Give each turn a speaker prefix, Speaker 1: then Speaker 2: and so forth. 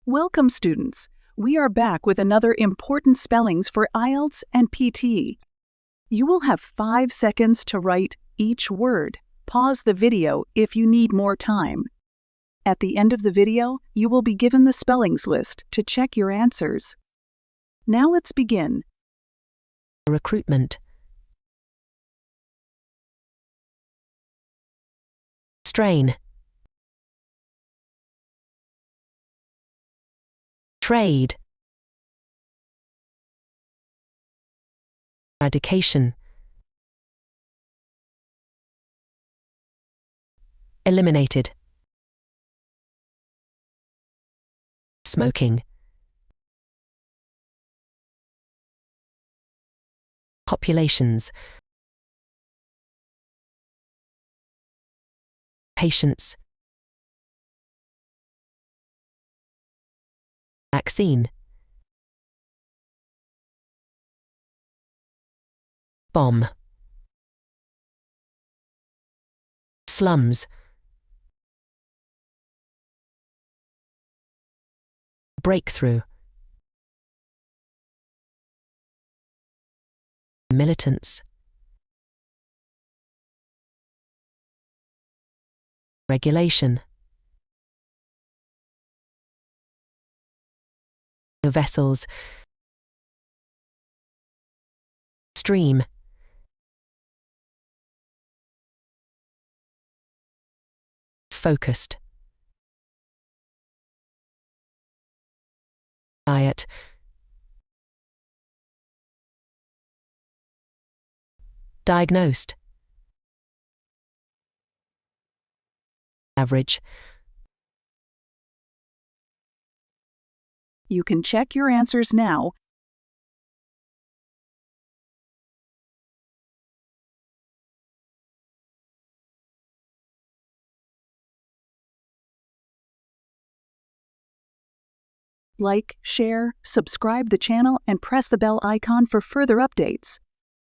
Speaker 1: Welcome, students. We are back with another important spellings for IELTS and PTE. You will have 5 seconds to write each word. Pause the video if you need more time. At the end of the video, you will be given the spellings list to check your answers. Now let's begin.
Speaker 2: Recruitment. Strain. Trade. Eradication. Eliminated. Smoking. Populations. Patients. Vaccine. Bomb. Slums. Breakthrough. Militants. Regulation. Vessels. Stream. Focused. Diet. Diagnosed. Average.
Speaker 1: You can check your answers now. Like, share, subscribe the channel, and press the bell icon for further updates.